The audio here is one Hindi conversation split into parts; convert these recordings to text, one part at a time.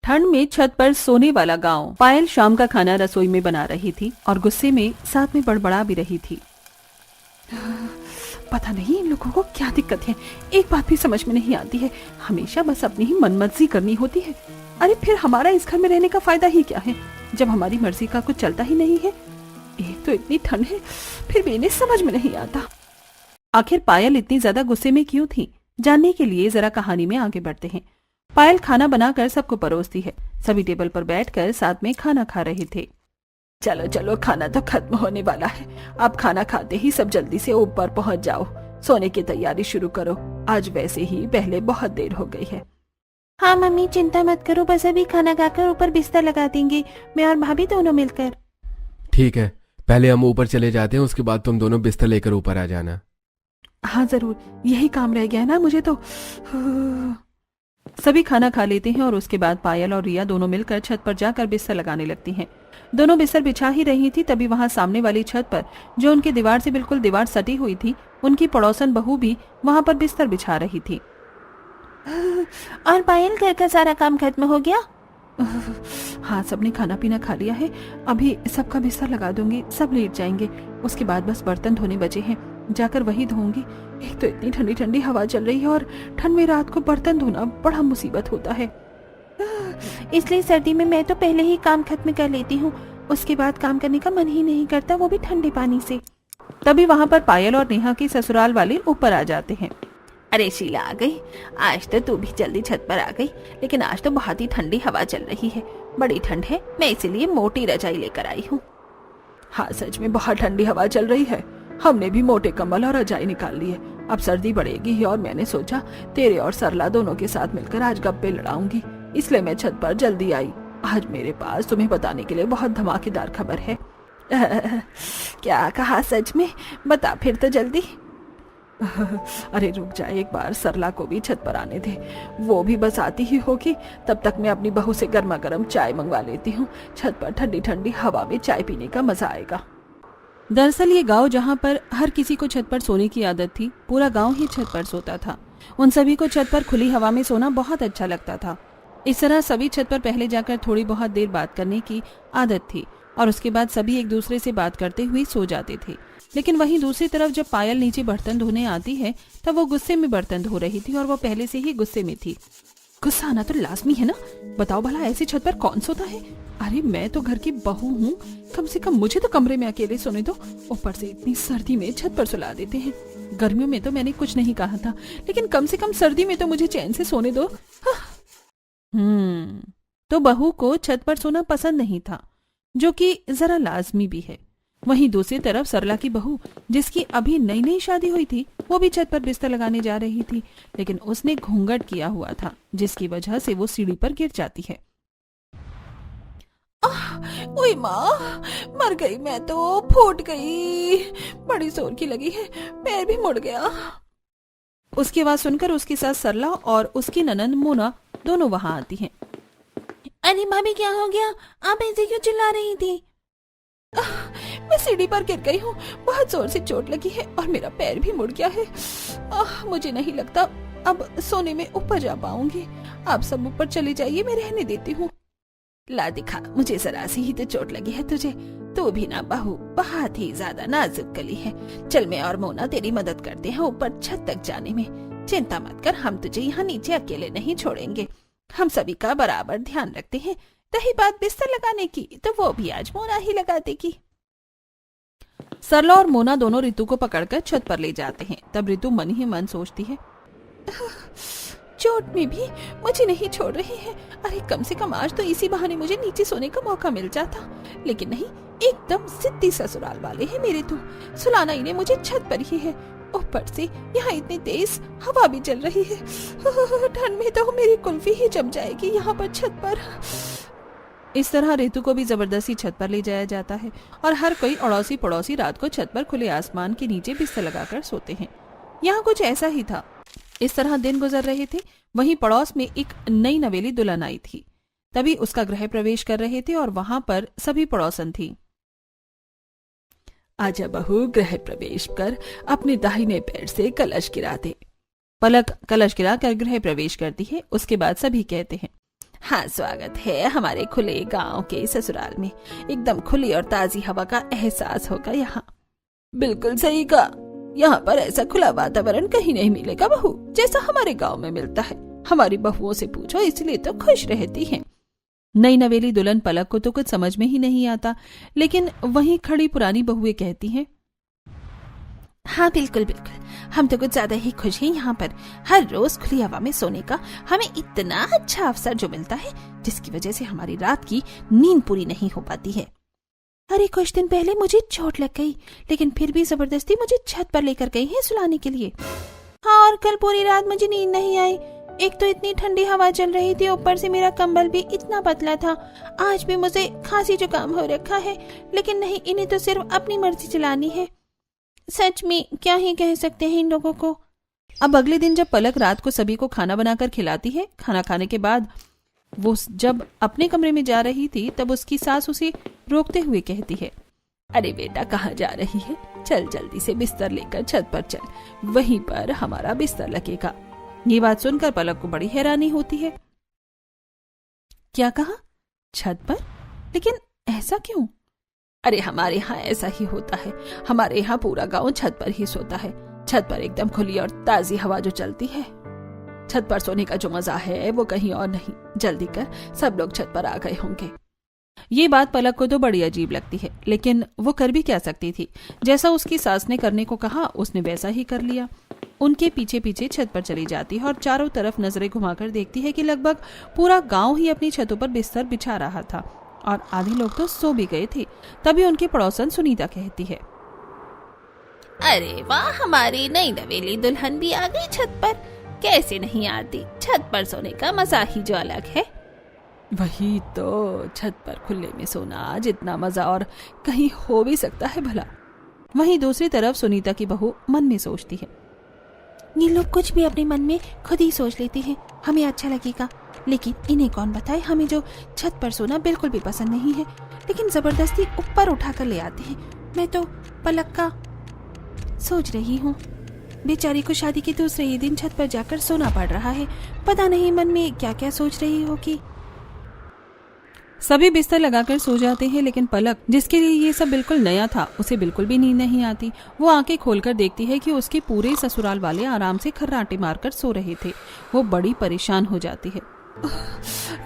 ठंड में छत पर सोने वाला गांव। पायल शाम का खाना रसोई में बना रही थी और गुस्से में साथ में बड़बड़ा भी रही थी। पता नहीं इन लोगों को क्या दिक्कत है, एक बात भी समझ में नहीं आती है, हमेशा बस अपनी ही मनमर्जी करनी होती है। अरे फिर हमारा इस घर में रहने का फायदा ही क्या है जब हमारी मर्जी का कुछ चलता ही नहीं है। एक तो इतनी ठंड है, फिर भी इन्हें समझ में नहीं आता। आखिर पायल इतनी ज्यादा गुस्से में क्यों थी, जानने के लिए जरा कहानी में आगे बढ़ते हैं। पायल खाना बनाकर सबको परोसती है। सभी टेबल पर बैठकर साथ में खाना खा रहे थे। चलो चलो, खाना तो खत्म होने वाला है, अब खाना खाते ही सब जल्दी से ऊपर पहुंच जाओ, सोने की तैयारी शुरू करो, आज वैसे ही पहले बहुत देर हो गई है। हाँ मम्मी, चिंता मत करो, बस अभी खाना खाकर ऊपर बिस्तर लगा देंगे, मैं और भाभी दोनों मिलकर। ठीक है, पहले हम ऊपर चले जाते हैं, उसके बाद तुम दोनों बिस्तर लेकर ऊपर आ जाना। हाँ जरूर, यही काम रह गया है ना मुझे तो। सभी खाना खा लेते हैं और उसके बाद पायल और रिया दोनों मिलकर छत पर जाकर बिस्तर लगाने लगती हैं। दोनों बिस्तर बिछा ही रही थी, तभी वहां सामने वाली छत पर, जो उनकी दीवार से बिल्कुल दीवार सटी हुई थी, उनकी पड़ोसन बहू भी वहां पर बिस्तर बिछा रही थी। और पायल, घर का सारा काम खत्म हो गया? हाँ, सबने खाना पीना खा लिया है, अभी सबका बिस्तर लगा दूंगी, सब लेट जाएंगे, उसके बाद बस बर्तन धोने बचे हैं, जाकर वही धोऊंगी। एक तो इतनी ठंडी ठंडी हवा चल रही है और ठंड में रात को बर्तन धोना बड़ा मुसीबत होता है। इसलिए सर्दी में मैं तो पहले ही काम खत्म कर लेती हूँ, उसके बाद काम करने का मन ही नहीं करता, वो भी ठंडे पानी से। तभी वहाँ पर पायल और नेहा के ससुराल वाले ऊपर आ जाते हैं। अरे शीला आ गई, आज तो तू भी जल्दी छत पर आ गई, लेकिन आज तो बहुत ही ठंडी हवा चल रही है, बड़ी ठंड है, मैं इसीलिए मोटी रजाई लेकर आई हूँ। हाँ सच में बहुत ठंडी हवा चल रही है, हमने भी मोटे कंबल और रजाई निकाल ली है, अब सर्दी बढ़ेगी और मैंने सोचा तेरे और सरला दोनों के साथ मिलकर आज गप्पे लड़ाऊंगी, इसलिए मैं छत पर जल्दी आई। आज मेरे पास तुम्हें बताने के लिए बहुत धमाकेदार खबर है। क्या कहा, सच में? बता फिर तो जल्दी। अरे रुक जा, एक बार सरला को भी छत पर आने दे, वो भी बस आती ही होगी, तब तक मैं अपनी बहू से गर्मा गर्म चाय मंगवा लेती हूँ, छत पर ठंडी ठंडी हवा में चाय पीने का मजा आएगा। दरअसल ये गांव जहाँ पर हर किसी को छत पर सोने की आदत थी, पूरा गांव ही छत पर सोता था। उन सभी को छत पर खुली हवा में सोना बहुत अच्छा लगता था। इस तरह सभी छत पर पहले जाकर थोड़ी बहुत देर बात करने की आदत थी और उसके बाद सभी एक दूसरे से बात करते हुए सो जाते थे। लेकिन वहीं दूसरी तरफ जब पायल नीचे बर्तन धोने आती है तब वो गुस्से में बर्तन धो रही थी और वो पहले से ही गुस्से में थी। गुस्सा आना तो लाजमी है ना, बताओ भला ऐसी छत पर कौन सोता है। अरे मैं तो घर की बहू हूँ, कम से कम मुझे तो कमरे में अकेले सोने दो, ऊपर से इतनी सर्दी में छत पर सुला देते हैं। गर्मियों में तो मैंने कुछ नहीं कहा था, लेकिन कम से कम सर्दी में तो मुझे चैन से सोने दो। तो बहू को छत पर सोना पसंद नहीं था, जो कि जरा लाजमी भी है। वहीं दूसरी तरफ सरला की बहू, जिसकी अभी नई नई शादी हुई थी, वो भी छत पर बिस्तर लगाने जा रही थी, लेकिन उसने घूंघट किया हुआ था, जिसकी वजह से वो सीढ़ी पर गिर जाती है। ओए माँ, मर गई मैं तो, फूट गई, बड़ी जोर की लगी है, पैर भी मुड़ गया। उसकी आवाज सुनकर उसकी सास सरला और उसकी ननंद मोना दोनों वहां आती हैं। अरे भाभी, क्या हो गया? आप ऐसे क्यों चिल्ला रही थी? मैं सीढ़ी पर गिर गई हूँ, बहुत जोर से चोट लगी है और मेरा पैर भी मुड़ गया है। मुझे नहीं लगता अब सोने में ऊपर जा पाऊंगी, आप सब ऊपर चले जाइए, मैं रहने देती हूँ। ला दिखा, मुझे जरा सी ही तो चोट लगी है तुझे, तू भी ना बहू बहुत ही ज्यादा नाजुक कली है। चल मैं और मोना तेरी मदद करते हैं ऊपर छत तक जाने में, चिंता मत कर, हम तुझे यहाँ नीचे अकेले नहीं छोड़ेंगे, हम सभी का बराबर ध्यान रखते हैं। रही बात बिस्तर लगाने की, तो वो भी आज मोना ही लगा देगी। सरला और मोना दोनों रितु को पकड़कर छत पर ले जाते हैं। तब रितु मन ही मन सोचती है, चोट में भी मुझे नहीं छोड़ रही है। अरे कम से कम आज तो इसी बहाने मुझे नीचे सोने का मौका मिल जाता, लेकिन नहीं, एकदम जिद्दी ससुराल वाले हैं मेरे तो, सुलाना इन्हें मुझे छत पर ही है, ऊपर से यहाँ इतनी तेज हवा भी चल रही है, ठंड में तो मेरी कुल्फी ही जम जाएगी यहाँ पर छत पर। इस तरह रितु को भी जबरदस्ती छत पर ले जाया जाता है और हर कोई अड़ोसी पड़ोसी रात को छत पर खुले आसमान के नीचे बिस्तर लगाकर सोते हैं। यहाँ कुछ ऐसा ही था। इस तरह दिन गुजर रहे थे। वहीं पड़ोस में एक नई नवेली दुल्हन आई थी। तभी उसका गृह प्रवेश कर रहे थे और वहां पर सभी पड़ोसन थी। आजा बहू, गृह प्रवेश कर अपने दाहिने पैर से कलश गिरा दे। पलक कलश गिरा कर गृह प्रवेश करती है। उसके बाद सभी कहते हैं, हाँ, स्वागत है हमारे खुले गांव के ससुराल में। एकदम खुली और ताजी हवा का एहसास होगा यहाँ। बिल्कुल सही कहा, यहाँ पर ऐसा खुला वातावरण कहीं नहीं मिलेगा बहू, जैसा हमारे गांव में मिलता है। हमारी बहुओं से पूछो, इसलिए तो खुश रहती हैं। नई नवेली दुल्हन पलक को तो कुछ समझ में ही नहीं आता, लेकिन वहीं खड़ी पुरानी बहुएं कहती हैं, हाँ बिल्कुल बिल्कुल, हम तो कुछ ज्यादा ही खुश हैं यहाँ पर। हर रोज खुली हवा में सोने का हमें इतना अच्छा अवसर जो मिलता है, जिसकी वजह से हमारी रात की नींद पूरी नहीं हो पाती है। अरे कुछ दिन पहले मुझे चोट लग गई, लेकिन फिर भी जबरदस्ती मुझे छत पर लेकर गई है सुलाने के लिए। हाँ, और कल पूरी रात मुझे नींद नहीं आई। एक तो इतनी ठंडी हवा चल रही थी, ऊपर से मेरा कंबल भी इतना पतला था। आज भी मुझे खांसी जुकाम हो रखा है, लेकिन नहीं, इन्हें तो सिर्फ अपनी मर्जी चलानी है। सच में क्या ही कह सकते हैं इन लोगों को। अब अगले दिन जब पलक रात को सभी को खाना बनाकर खिलाती है, खाना खाने के बाद वो जब अपने कमरे में जा रही थी, तब उसकी सास उसे रोकते हुए कहती है, अरे बेटा कहाँ जा रही है? चल जल्दी से बिस्तर लेकर छत पर चल, वहीं पर हमारा बिस्तर लगेगा। ये बात सुनकर पलक को बड़ी हैरानी होती है। क्या कहा? छत पर? लेकिन ऐसा क्यों? अरे हमारे यहाँ ऐसा ही होता है। हमारे यहाँ पूरा गांव छत पर ही सोता है। छत पर एकदम खुली और ताजी हवा जो चलती है, छत पर सोने का जो मजा है वो कहीं और नहीं। जल्दी कर, सब लोग छत पर आ गए होंगे। ये बात पलक को तो बड़ी अजीब लगती है, लेकिन वो कर भी क्या सकती थी। जैसा उसकी सास ने करने को कहा, उसने वैसा ही कर लिया। उनके पीछे पीछे छत पर चली जाती है और चारों तरफ नजरें घुमाकर देखती है कि लगभग पूरा गांव ही अपनी छतों पर बिस्तर बिछा रहा था और आधे लोग तो सो भी गए थे। तभी उनकी पड़ोसन सुनीता कहती है, अरे वाह, हमारी नई नवेली दुल्हन भी आ गई छत पर। कैसे नहीं आती? छत पर सोने का मजा ही जो अलग है। वही तो, छत पर खुले में सोना जितना मजा और कहीं हो भी सकता है भला। वहीं दूसरी तरफ सुनीता की बहू मन में सोचती है, ये लोग कुछ भी अपने मन में खुद ही सोच लेते हैं, हमें अच्छा लगेगा, लेकिन इन्हें कौन बताए हमें जो छत पर सोना बिल्कुल भी पसंद नहीं है, लेकिन जबरदस्ती ऊपर उठाकर ले आते हैं। मैं तो पलक का सोच रही हूँ, बेचारी को शादी के दूसरे ही दिन छत पर जाकर सोना पड़ रहा है। पता नहीं मन में क्या क्या सोच रही होगी। सभी बिस्तर लगाकर सो जाते हैं, लेकिन पलक, जिसके लिए ये सब बिल्कुल नया था, उसे बिल्कुल भी नींद नहीं आती। वो आंखें खोलकर देखती है कि उसके पूरे ससुराल वाले आराम से खर्राटे मारकर सो रहे थे। वो बड़ी परेशान हो जाती है।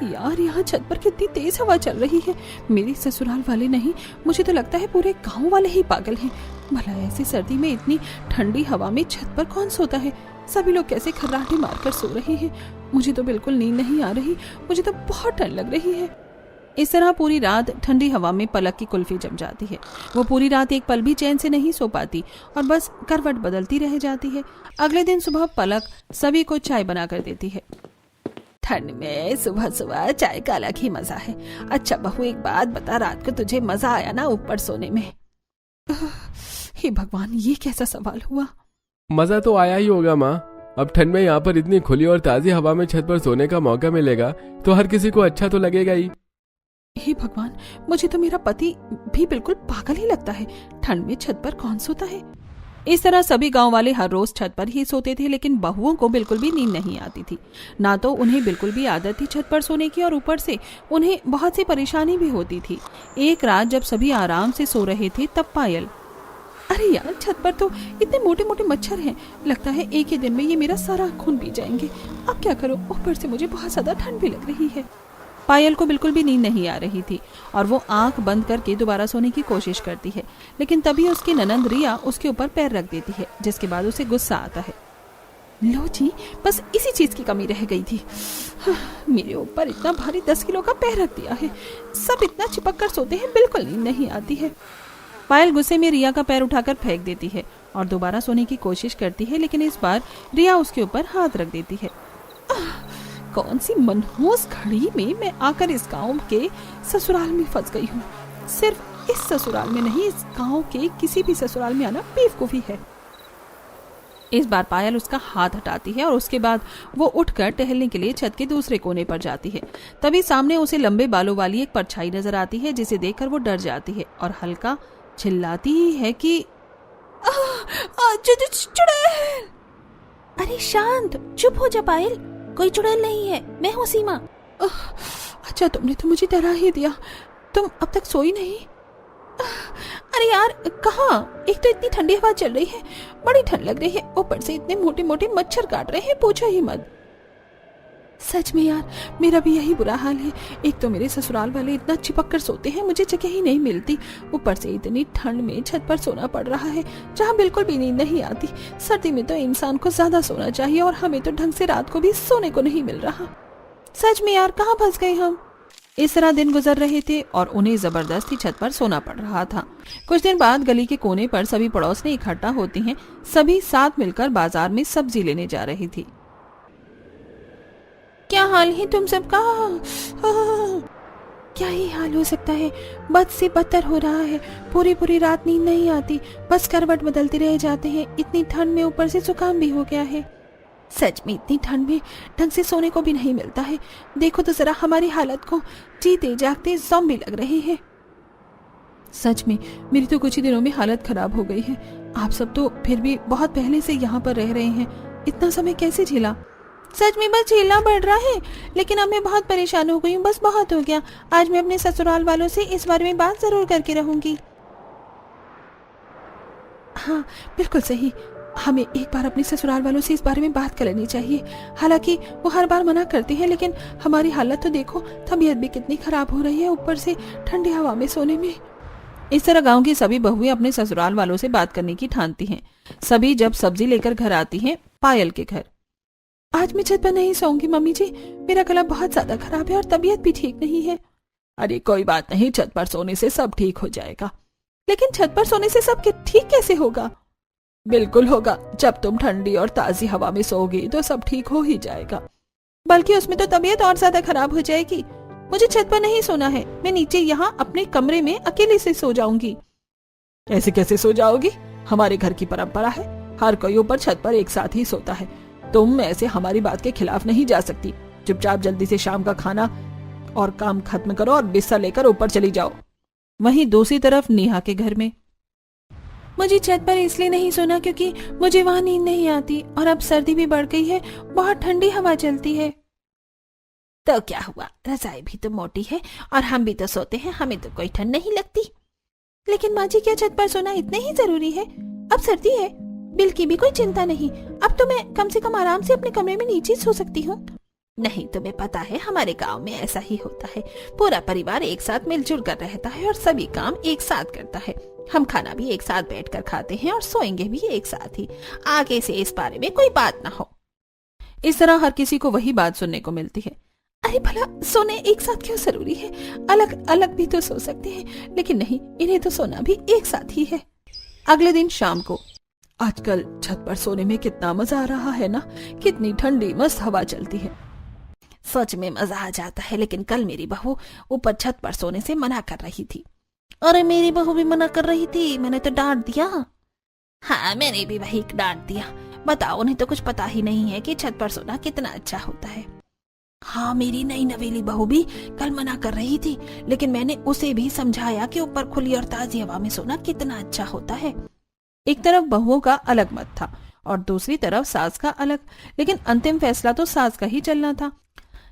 यार, यहाँ छत पर कितनी तेज हवा चल रही है। मेरे ससुराल वाले नहीं, मुझे तो लगता है पूरे गांव वाले ही पागल हैं। भला ऐसी सर्दी में इतनी ठंडी हवा में छत पर कौन सोता है? सभी लोग कैसे खर्राटे मारकर सो रहे हैं? मुझे तो बिल्कुल नींद नहीं आ रही, मुझे तो बहुत ठंड लग रही है। इस तरह पूरी रात ठंडी हवा में पलक की कुल्फी जम जाती है। वो पूरी रात एक पल भी चैन से नहीं सो पाती और बस करवट बदलती रह जाती है। अगले दिन सुबह पलक सभी को चाय बनाकर देती है। ठंड में सुबह सुबह चाय का अलग ही मजा है। अच्छा बहू, एक बात बता, रात को तुझे मजा आया ना ऊपर सोने में? हे भगवान, ये कैसा सवाल हुआ? मजा तो आया ही होगा माँ। अब ठंड में यहाँ पर इतनी खुली और ताजी हवा में छत पर सोने का मौका मिलेगा तो हर किसी को अच्छा तो लगेगा ही। हे भगवान, मुझे तो मेरा पति भी बिल्कुल पागल ही लगता है। ठंड में छत पर कौन सोता है? इस तरह सभी गांव वाले हर रोज छत पर ही सोते थे, लेकिन बहुओं को बिल्कुल भी नींद नहीं आती थी। ना तो उन्हें बिल्कुल भी आदत थी छत पर सोने की, और ऊपर से उन्हें बहुत सी परेशानी भी होती थी। एक रात जब सभी आराम से सो रहे थे, तब पायल, अरे यार, छत पर तो इतने मोटे मोटे मच्छर हैं, लगता है एक ही दिन में ये मेरा सारा खून पी जाएंगे। अब क्या करूं? ऊपर से मुझे बहुत ज्यादा ठंड भी लग रही है। पायल को बिल्कुल भी नींद नहीं आ रही थी और वो आंख बंद करके दोबारा सोने की कोशिश करती है, लेकिन तभी उसकी ननंद रिया उसके ऊपर पैर रख देती है, जिसके बाद उसे गुस्सा आता है। लो जी, बस इसी चीज की कमी रह गई थी। मेरे ऊपर इतना भारी 10 किलो का पैर रख दिया है। सब इतना चिपक कर सोते हैं, बिल्कुल नींद नहीं आती है। पायल गुस्से में रिया का पैर उठाकर फेंक देती है और दोबारा सोने की कोशिश करती है, लेकिन इस बार रिया उसके ऊपर हाथ रख देती है। कौन सी मनहूस घड़ी में मैं आकर इस गांव के ससुराल में फंस गई हूँ। सिर्फ इस ससुराल में नहीं, इस गांव के किसी भी ससुराल में आना बेवकूफी है। इस बार पायल उसका हाथ हटाती है और उसके बाद वो उठकर टहलने के लिए छत के दूसरे कोने पर जाती है। तभी सामने उसे लंबे बालों वाली एक परछाई नजर आती है, जिसे देखकर वो डर जाती है और हल्का चिल्लाती ही है कि चुड़ैल। अरे शांत, चुप हो जा पायल, कोई चुड़ैल नहीं है, मैं हूँ सीमा। अच्छा तुमने तो मुझे डरा ही दिया। तुम अब तक सोई नहीं? अरे यार कहाँ, एक तो इतनी ठंडी हवा चल रही है, बड़ी ठंड लग रही है, ऊपर से इतने मोटे मोटे मच्छर काट रहे हैं, पूछो ही मत। सच में यार मेरा भी यही बुरा हाल है। एक तो मेरे ससुराल वाले इतना चिपक कर सोते हैं, मुझे जगह ही नहीं मिलती। ऊपर से इतनी ठंड में छत पर सोना पड़ रहा है जहाँ बिल्कुल भी नींद नहीं आती। सर्दी में तो इंसान को ज्यादा सोना चाहिए और हमें तो ढंग से रात को भी सोने को नहीं मिल रहा। सच में यार कहाँ फंस गए हम। इस तरह दिन गुजर रहे थे और उन्हें जबरदस्ती छत पर सोना पड़ रहा था। कुछ दिन बाद गली के कोने पर सभी पड़ोसनी इकट्ठा होती हैं। सभी साथ मिलकर बाजार में सब्जी लेने जा रही थी। क्या हाल है तुम सबका? क्या ही हाल हो सकता है, बद से बदतर हो रहा है। पूरी पूरी रात नींद नहीं आती, बस करवट बदलते रह जाते हैं। इतनी ठंड में ऊपर से जुकाम भी हो गया है। सच में इतनी ठंड में ढंग से सोने को भी नहीं मिलता है। देखो तो जरा हमारी हालत को, जीते जागते ज़ॉम्बी लग रहे हैं। सच में मेरी तो कुछ ही दिनों में हालत खराब हो गई है। आप सब तो फिर भी बहुत पहले से यहाँ पर रह रहे हैं, इतना समय कैसे झेला? सच में बस झेलना पड़ रहा है, लेकिन अब मैं बहुत परेशान हो गई हूँ। बस बहुत हो गया। आज मैं अपने ससुराल वालों से इस बारे में बात जरूर करके रहूंगी। हाँ बिल्कुल सही, हमें एक बार अपने ससुराल वालों से इस बारे में बात कर लेनी चाहिए। हालांकि वो हर बार मना करते हैं, लेकिन हमारी हालत तो देखो, तबीयत भी कितनी खराब हो रही है, ऊपर से ठंडी हवा में सोने में। इस तरह गांव की सभी बहुएं अपने ससुराल वालों से बात करने की ठानती हैं। सभी जब सब्जी लेकर घर आती हैं पायल के घर। आज मैं छत पर नहीं सोऊंगी मम्मी जी, मेरा गला बहुत ज्यादा खराब है और तबीयत भी ठीक नहीं है। अरे कोई बात नहीं, छत पर सोने से सब ठीक हो जाएगा। लेकिन छत पर सोने से सब ठीक कैसे होगा? बिल्कुल होगा, जब तुम ठंडी और ताजी हवा में सोओगी तो सब ठीक हो ही जाएगा। बल्कि उसमें तो तबीयत और ज्यादा खराब हो जाएगी। मुझे छत पर नहीं सोना है, मैं नीचे यहाँ अपने कमरे में अकेले से सो जाऊंगी। ऐसे कैसे सो जाओगी? हमारे घर की परंपरा है, हर कोई ऊपर छत पर एक साथ ही सोता है। तुम ऐसे हमारी बात के खिलाफ नहीं जा सकती। चुपचाप जल्दी से शाम का खाना और काम खत्म करो और बिस्तर लेकर ऊपर चली जाओ। वहीं दूसरी तरफ नेहा के घर में, मुझे छत पर इसलिए नहीं सोना क्योंकि मुझे वहाँ नींद नहीं आती और अब सर्दी भी बढ़ गई है, बहुत ठंडी हवा चलती है। तो क्या हुआ, रजाई भी तो मोटी है और हम भी तो सोते हैं, हमें तो कोई ठंड नहीं लगती। लेकिन माँ जी क्या छत पर सोना इतने ही जरूरी है? अब सर्दी है, बिल की भी कोई चिंता नहीं। अब तो मैं कम से कम आराम से अपने कमरे में नीचे सो सकती हूँ। नहीं, तुम्हें पता है हमारे गांव में ऐसा ही होता है। पूरा परिवार एक साथ मिलजुल कर रहता है और सभी काम एक साथ करता है। हम खाना भी एक साथ बैठकर खाते हैं और सोएंगे भी एक साथ ही। आगे से इस बारे में कोई बात ना हो। इस तरह हर किसी को वही बात सुनने को मिलती है। अरे भला सोने एक साथ क्यों जरूरी है? अलग अलग भी तो सो सकते हैं, लेकिन नहीं, इन्हें तो सोना भी एक साथ ही है। अगले दिन शाम को, आजकल छत पर सोने में कितना मजा आ रहा है ना, कितनी ठंडी मस्त हवा चलती है। सच में मजा आ जाता है, लेकिन कल मेरी बहू ऊपर छत पर सोने से मना कर रही थी। अरे मेरी बहू भी मना कर रही थी, मैंने तो डांट दिया। हाँ मैंने भी वही डांट दिया। बताओ, उन्हें तो कुछ पता ही नहीं है कि छत पर सोना कितना अच्छा होता है। हाँ मेरी नई नवेली बहू भी कल मना कर रही थी, लेकिन मैंने उसे भी समझाया कि ऊपर खुली और ताजी हवा में सोना कितना अच्छा होता है। एक तरफ बहुओं का अलग मत था और दूसरी तरफ सास का अलग, लेकिन अंतिम फैसला तो सास का ही चलना था।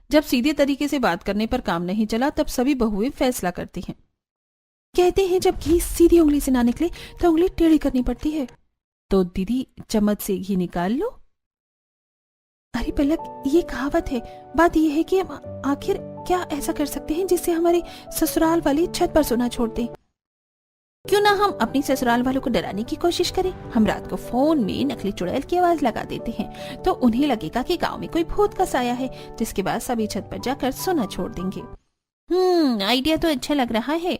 जब सीधे तरीके से बात करने पर काम नहीं चला, तब सभी बहुएं फैसला करती हैं। कहते हैं जब घी सीधी उंगली से ना निकले तो उंगली टेढ़ी करनी पड़ती है। तो दीदी चम्मच से घी निकाल लो। अरे पलक, ये कहावत है। बात यह है कि हम आखिर क्या ऐसा कर सकते हैं जिससे हमारे ससुराल वाले छत पर सोना छोड़ दें? क्यों ना हम अपनी ससुराल वालों को डराने की कोशिश करें। हम रात को फोन में नकली चुड़ैल की आवाज लगा देते हैं, तो उन्हें लगेगा कि गांव में कोई भूत का साया है, जिसके बाद सभी छत पर जाकर सोना छोड़ देंगे। आइडिया तो अच्छा लग रहा है।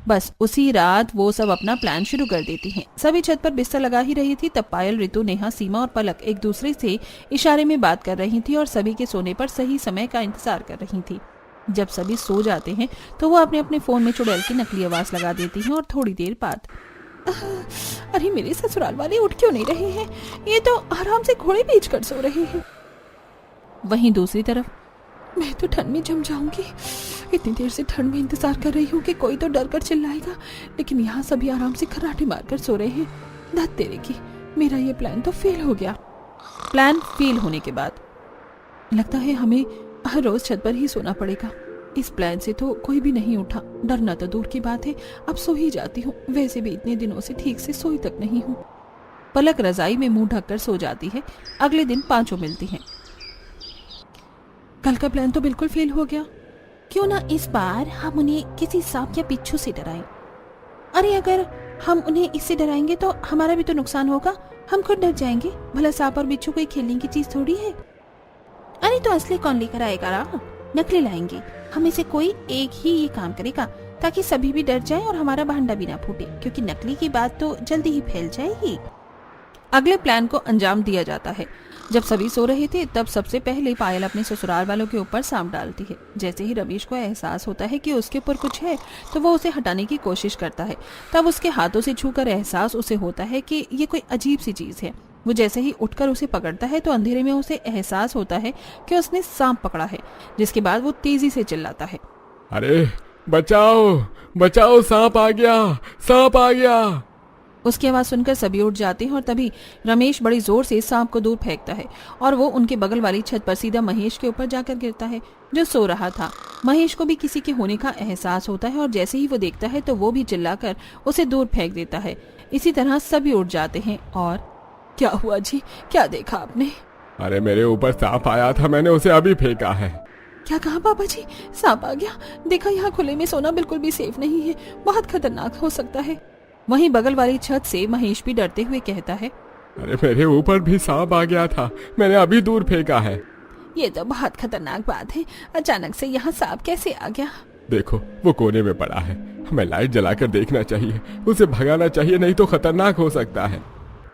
बस उसी रात वो सब अपना प्लान शुरू कर देती हैं। सभी छत पर बिस्तर लगा ही रही थी, तब पायल, ऋतु, नेहा, सीमा और पलक एक दूसरे से इशारे में बात कर रही थी और सभी के सोने पर सही समय का इंतजार कर रही थी। जब सभी सो जाते हैं तो वो अपने अपने फोन में चुड़ैल की नकली आवाज लगा देती हैं और थोड़ी देर बाद, अरे मेरे ससुराल वाले उठ क्यों नहीं रहे हैं? ये तो आराम से घोड़े बेच कर सो रहे हैं। वहीं दूसरी तरफ, मैं तो ठंड में जम जाऊंगी। इतनी देर से ठंड में इंतजार कर रही हूँ कि कोई तो डर कर चिल्लाएगा, लेकिन यहाँ सभी आराम से खर्राटे मारकर सो रहे हैं। धत तेरे की, मेरा ये प्लान तो फेल हो गया। प्लान फेल होने के बाद लगता है हमें हर रोज छत पर ही सोना पड़ेगा। इस प्लान से तो कोई भी नहीं उठा। डरना तो दूर की बात है, अब सो ही जाती हूँ। वैसे भी इतने दिनों से ठीक से सोई तक नहीं हूँ। पलक रजाई में मुंह ढककर सो जाती है। अगले दिन पांचों मिलती हैं। कल का प्लान तो बिल्कुल फेल हो गया। क्यों ना इस बार हम उन्हें किसी सांप या बिच्छू से डराएं। अरे अगर हम उन्हें इससे डराएंगे तो हमारा भी तो नुकसान होगा। हम खुद डर जाएंगे। भला सांप और बिच्छू कोई खेलने की चीज थोड़ी है। अरे तो असली कौन लेकर आएगा रा? नकली लाएंगे। हम इसे कोई एक ही ये काम करेगा ताकि सभी भी डर जाएं और हमारा भांडा भी ना फूटे, क्योंकि नकली की बात तो जल्दी ही फैल जाएगी। अगले प्लान को अंजाम दिया जाता है। जब सभी सो रहे थे तब सबसे पहले पायल अपने ससुराल वालों के ऊपर सांप डालती है। जैसे ही रमेश को एहसास होता है कि उसके ऊपर कुछ है तो वो उसे हटाने की कोशिश करता है। तब उसके हाथों से छूकर एहसास उसे होता है कि ये कोई अजीब सी चीज है। वो जैसे ही उठकर उसे पकड़ता है तो अंधेरे में उसे एहसास होता है कि उसने सांप पकड़ा है। जिसके बाद वो तेजी से चिल्लाता है, अरे बचाओ बचाओ, सांप आ गया, सांप आ गया। उसकी आवाज सुनकर सभी उठ जाते हैं और तभी रमेश बड़ी जोर से सांप को दूर फेंकता है और वो उनके बगल वाली छत पर सीधा महेश के ऊपर जाकर गिरता है, जो सो रहा था। महेश को भी किसी के होने का एहसास होता है और जैसे ही वो देखता है तो वो भी चिल्लाकर उसे दूर फेंक देता है। इसी तरह सभी उठ जाते हैं। और क्या हुआ जी, क्या देखा आपने? अरे मेरे ऊपर सांप आया था, मैंने उसे अभी फेंका है। क्या कहा पापा जी? सांप आ गया? देखा, यहाँ खुले में सोना बिल्कुल भी सेफ नहीं है, बहुत खतरनाक हो सकता है। वहीं बगल वाली छत से महेश भी डरते हुए कहता है, अरे मेरे ऊपर भी सांप आ गया था, मैंने अभी दूर फेंका है। ये तो बहुत खतरनाक बात है, अचानक से यहाँ सांप कैसे आ गया? देखो वो कोने में पड़ा है, हमें लाइट जलाकर देखना चाहिए, उसे भगाना चाहिए, नहीं तो खतरनाक हो सकता है।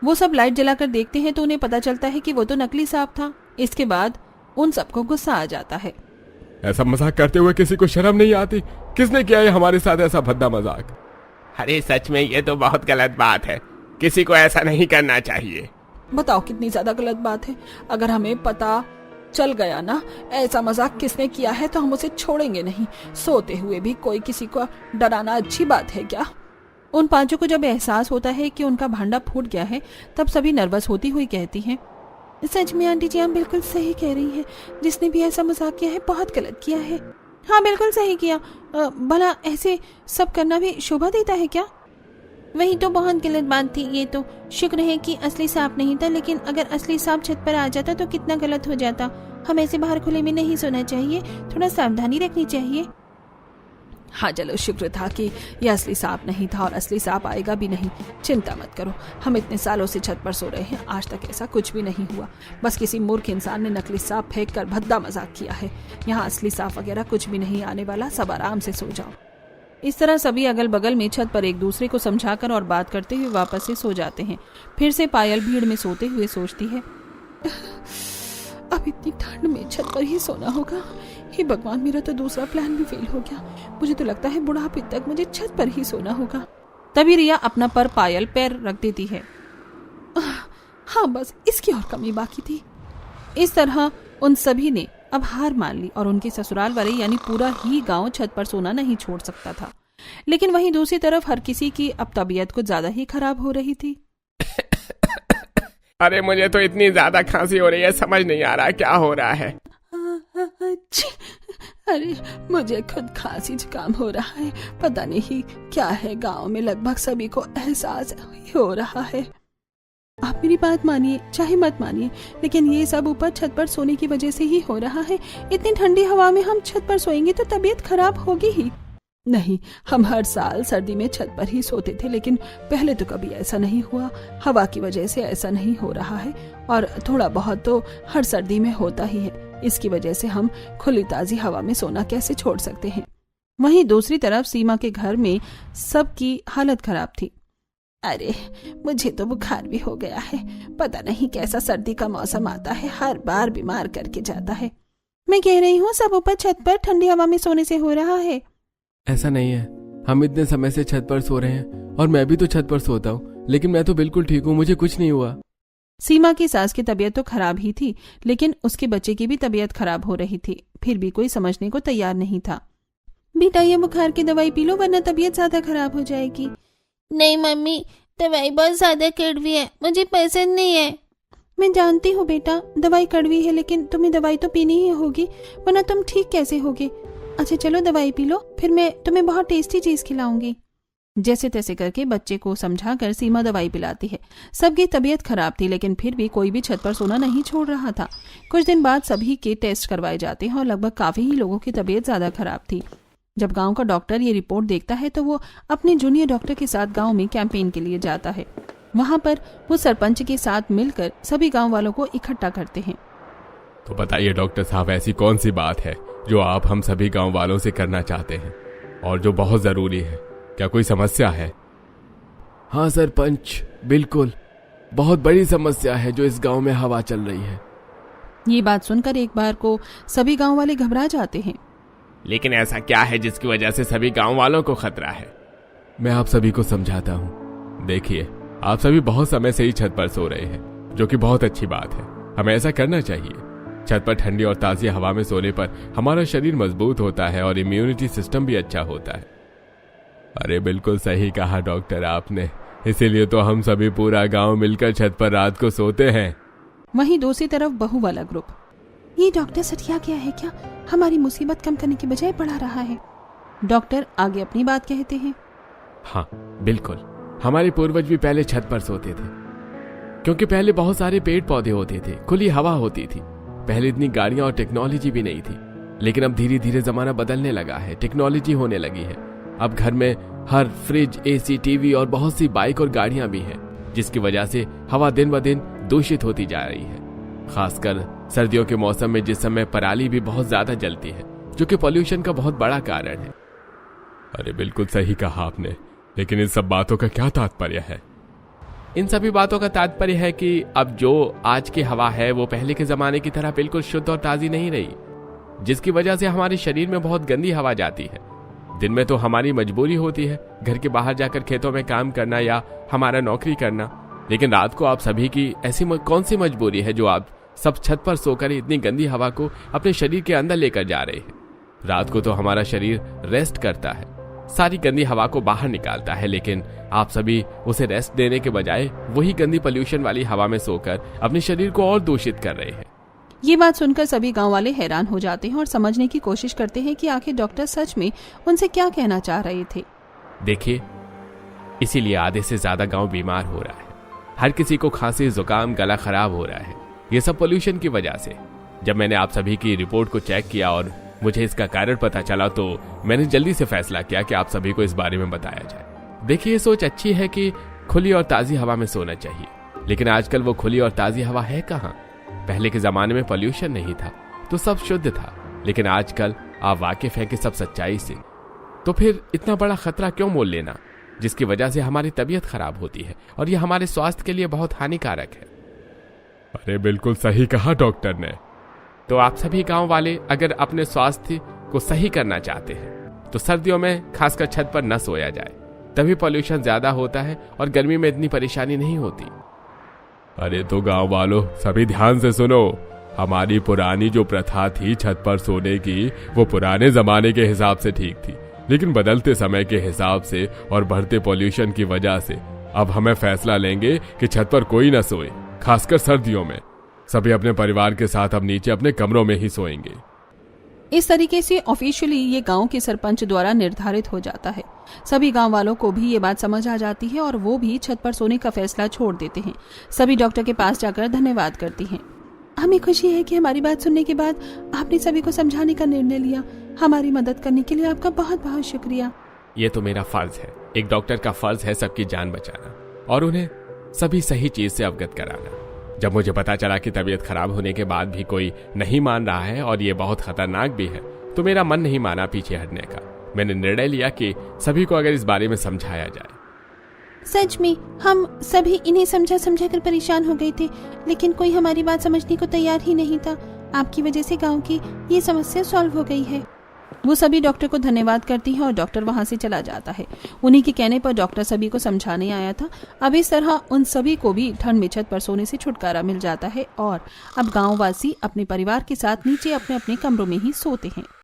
वो सब लाइट जलाकर देखते हैं तो उन्हें पता चलता है कि वो तो नकली सांप था। इसके बाद उन सबको गुस्सा आ जाता है। ऐसा मजाक करते हुए किसी को शर्म नहीं आती? किसने किया है हमारे साथ ऐसा भद्दा मजाक? अरे सच में ये तो बहुत गलत बात है, किसी को ऐसा नहीं करना चाहिए। बताओ कितनी ज्यादा गलत बात है। अगर हमें पता चल गया ना ऐसा मजाक किसने किया है तो हम उसे छोड़ेंगे नहीं। सोते हुए भी कोई किसी को डराना अच्छी बात है क्या? उन पांचों को जब एहसास होता है कि उनका भांडा फूट गया है तब सभी नर्वस होती हुई कहती हैं, सच में आंटी जी आप बिल्कुल सही कह रही हैं। जिसने भी ऐसा मजाक किया है बहुत गलत किया है। हाँ बिल्कुल सही किया। भला ऐसे सब करना भी शोभा देता है क्या? वही तो बहुत गलत बात थी। ये तो शुक्र है कि असली सांप नहीं था, लेकिन अगर असली सांप छत पर आ जाता तो कितना गलत हो जाता। हमें ऐसे बाहर खुले में नहीं सोना चाहिए, थोड़ा सावधानी रखनी चाहिए। हाँ चलो, शुक्र था कि यह असली सांप नहीं था और असली सांप आएगा भी नहीं। चिंता मत करो, हम इतने सालों से छत पर सो रहे हैं, आज तक ऐसा कुछ भी नहीं हुआ। बस किसी मूर्ख इंसान ने नकली सांप फेंक कर भद्दा मजाक किया है। यहाँ असली सांप वगैरह कुछ भी नहीं आने वाला, सब आराम से सो जाओ। इस तरह सभी अगल बगल में छत पर एक दूसरे को समझाकर और बात करते हुए वापस से सो जाते हैं। फिर से पायल भीड़ में सोते हुए सोचती है, अब इतनी ठंड में छत पर ही सोना होगा। हे भगवान, मेरा तो दूसरा प्लान भी फेल हो गया। मुझे तो लगता है बुढ़ापे तक मुझे छत पर ही सोना होगा। तभी रिया अपना पर पायल पैर रख देती है। हाँ बस इसकी और कमी बाकी थी। इस तरह उन सभी ने अब हार मान ली और उनके ससुराल वाले यानी पूरा ही गांव छत पर सोना नहीं छोड़ सकता था। लेकिन वहीं दूसरी तरफ हर किसी की अब तबीयत कुछ ज्यादा ही खराब हो रही थी। अरे मुझे तो इतनी ज्यादा खांसी हो रही है, समझ नहीं आ रहा क्या हो रहा है। अरे मुझे खुद खांसी जुकाम हो रहा है, पता नहीं क्या है। गांव में लगभग सभी को एहसास हो रहा है। आप मेरी बात मानिए चाहे मत मानिए, लेकिन ये सब ऊपर छत पर सोने की वजह से ही हो रहा है। इतनी ठंडी हवा में हम छत पर सोएंगे तो तबीयत खराब होगी ही। नहीं, हम हर साल सर्दी में छत पर ही सोते थे, लेकिन पहले तो कभी ऐसा नहीं हुआ। हवा की वजह से ऐसा नहीं हो रहा है और थोड़ा बहुत तो हर सर्दी में होता ही है। इसकी वजह से हम खुली ताजी हवा में सोना कैसे छोड़ सकते हैं। वहीं दूसरी तरफ सीमा के घर में सबकी हालत खराब थी। अरे मुझे तो बुखार भी हो गया है, पता नहीं कैसा सर्दी का मौसम आता है, हर बार बीमार करके जाता है। मैं कह रही हूँ सब ऊपर छत पर ठंडी हवा में सोने से हो रहा है। ऐसा नहीं है, हम इतने समय से छत पर सो रहे हैं और मैं भी तो छत पर सोता हूँ, लेकिन मैं तो बिल्कुल ठीक हूँ, मुझे कुछ नहीं हुआ। सीमा की सास की तबीयत तो खराब ही थी, लेकिन उसके बच्चे की भी तबीयत खराब हो रही थी। फिर भी कोई समझने को तैयार नहीं था। बेटा ये बुखार की दवाई पी लो वरना तबीयत ज्यादा खराब हो जाएगी। नहीं मम्मी, दवाई बहुत ज्यादा कड़वी है, मुझे पसंद नहीं है। मैं जानती हूँ बेटा, दवाई कड़वी है, लेकिन तुम्हें दवाई तो पीनी ही होगी, वरना तुम ठीक कैसे होगे। अच्छा चलो दवाई पी लो, फिर मैं तुम्हें बहुत टेस्टी चीज खिलाऊंगी। जैसे तैसे करके बच्चे को समझाकर सीमा दवाई पिलाती है। सबकी तबीयत खराब थी, लेकिन फिर भी कोई भी छत पर सोना नहीं छोड़ रहा था। कुछ दिन बाद सभी के टेस्ट करवाए जाते हैं और लगभग काफी ही लोगों की तबीयत ज्यादा खराब थी। जब गांव का डॉक्टर ये रिपोर्ट देखता है तो वो अपने जूनियर डॉक्टर के साथ गांव में कैंपेन के लिए जाता है। वहां पर वो सरपंच के साथ मिलकर सभी गांव वालों को इकट्ठा करते हैं। तो बताइए डॉक्टर साहब, ऐसी कौन सी बात है जो आप हम सभी गांव वालों से करना चाहते हैं और जो बहुत जरूरी है? क्या कोई समस्या है? हाँ सरपंच, बिल्कुल बहुत बड़ी समस्या है जो इस गांव में हवा चल रही है। ये बात सुनकर एक बार को सभी गांव वाले घबरा जाते हैं। लेकिन ऐसा क्या है जिसकी वजह से सभी गांव वालों को खतरा है? मैं आप सभी को समझाता हूँ। देखिए, आप सभी बहुत समय से ही छत पर सो रहे हैं, जो कि बहुत अच्छी बात है। हमें ऐसा करना चाहिए। छत पर ठंडी और ताजी हवा में सोने पर हमारा शरीर मजबूत होता है और इम्यूनिटी सिस्टम भी अच्छा होता है। अरे बिल्कुल सही कहा डॉक्टर आपने, इसीलिए तो हम सभी पूरा गांव मिलकर छत पर रात को सोते हैं। वहीं दूसरी तरफ बहू वाला ग्रुप, ये डॉक्टर सटिया गया है क्या? हमारी मुसीबत कम करने की बजाय बढ़ा रहा है। डॉक्टर आगे अपनी बात कहते हैं। हाँ बिल्कुल, हमारे पूर्वज भी पहले छत पर सोते थे, क्योंकि पहले बहुत सारे पेड़ पौधे होते थे, खुली हवा होती थी। पहले इतनी गाड़ियां और टेक्नोलॉजी भी नहीं थी, लेकिन अब धीरे धीरे जमाना बदलने लगा है, टेक्नोलॉजी होने लगी है। अब घर में हर फ्रिज, एसी, टीवी और बहुत सी बाइक और गाड़ियां भी हैं, जिसकी वजह से हवा दिन ब दिन दूषित होती जा रही है। खासकर सर्दियों के मौसम में, जिस समय पराली भी बहुत ज्यादा जलती है, जो कि पॉल्यूशन का बहुत बड़ा कारण है। अरे बिल्कुल सही कहा आपने, लेकिन इन सब बातों का क्या तात्पर्य है? इन सभी बातों का तात्पर्य है कि अब जो आज की हवा है वो पहले के जमाने की तरह बिल्कुल शुद्ध और ताजी नहीं रही, जिसकी वजह से हमारे शरीर में बहुत गंदी हवा जाती है। दिन में तो हमारी मजबूरी होती है घर के बाहर जाकर खेतों में काम करना या हमारा नौकरी करना, लेकिन रात को आप सभी की ऐसी कौन सी मजबूरी है जो आप सब छत पर सोकर इतनी गंदी हवा को अपने शरीर के अंदर लेकर जा रहे हैं? रात को तो हमारा शरीर रेस्ट करता है, सारी गंदी हवा को बाहर निकालता है, लेकिन आप सभी उसे रेस्ट देने के बजाय वही गंदी पोल्यूशन वाली हवा में सोकर अपने शरीर को और दूषित कर रहे हैं। ये बात सुनकर सभी गांव वाले हैरान हो जाते हैं और समझने की कोशिश करते हैं कि आखिर डॉक्टर सच में उनसे क्या कहना चाह रहे थे। देखिए, इसीलिए आधे से ज्यादा गांव बीमार हो रहा है। हर किसी को खांसी, जुकाम, गला खराब हो रहा है, ये सब पोल्यूशन की वजह से। जब मैंने आप सभी की रिपोर्ट को चेक किया और मुझे इसका कारण पता चला, तो मैंने जल्दी से फैसला किया कि आप सभी को इस बारे में बताया जाए। देखिए, ये सोच अच्छी है कि खुली और ताजी हवा में सोना चाहिए, लेकिन आजकल वो खुली और ताजी हवा है कहाँ? पहले के जमाने में पोल्यूशन नहीं था तो सब शुद्ध था, लेकिन आजकल आप वाकिफ हैं कि सब सच्चाई से। तो फिर इतना बड़ा खतरा क्यों मोल लेना, जिसकी वजह से हमारी तबीयत खराब होती है और ये हमारे स्वास्थ्य के लिए बहुत हानिकारक है। अरे बिल्कुल सही कहा डॉक्टर ने। तो आप सभी गांव वाले अगर अपने स्वास्थ्य को सही करना चाहते हैं तो सर्दियों में खासकर छत पर न सोया जाए, तभी पोल्यूशन ज्यादा होता है और गर्मी में इतनी परेशानी नहीं होती। अरे तो गांव वालों, सभी ध्यान से सुनो। हमारी पुरानी जो प्रथा थी छत पर सोने की, वो पुराने जमाने के हिसाब से ठीक थी, लेकिन बदलते समय के हिसाब से और बढ़ते पोल्यूशन की वजह से अब हमें फैसला लेंगे कि छत पर कोई न सोए, खासकर सर्दियों में। सभी अपने परिवार के साथ अब नीचे अपने कमरों में ही सोएंगे। इस तरीके से ऑफिशियली ये गांव के सरपंच द्वारा निर्धारित हो जाता है। सभी गांव वालों को भी ये बात समझ आ जाती है और वो भी छत पर सोने का फैसला छोड़ देते हैं। सभी डॉक्टर के पास जाकर धन्यवाद करती हैं। हमें खुशी है कि हमारी बात सुनने के बाद आपने सभी को समझाने का निर्णय लिया। हमारी मदद करने के लिए आपका बहुत बहुत शुक्रिया। ये तो मेरा फर्ज है, एक डॉक्टर का फर्ज है सबकी जान बचाना और उन्हें सभी सही चीज से अवगत कराना। जब मुझे पता चला कि तबीयत खराब होने के बाद भी कोई नहीं मान रहा है और ये बहुत खतरनाक भी है, तो मेरा मन नहीं माना पीछे हटने का। मैंने निर्णय लिया कि सभी को अगर इस बारे में समझाया जाए। सच में हम सभी इन्हें समझा कर परेशान हो गए थे, लेकिन कोई हमारी बात समझने को तैयार ही नहीं था। आपकी वजह से गांव की ये समस्या सॉल्व हो गई है। वो सभी डॉक्टर को धन्यवाद करती हैं और डॉक्टर वहां से चला जाता है। उन्हीं के कहने पर डॉक्टर सभी को समझाने आया था। अब इस तरह उन सभी को भी ठंड में छत पर सोने से छुटकारा मिल जाता है और अब गांववासी अपने परिवार के साथ नीचे अपने अपने कमरों में ही सोते हैं।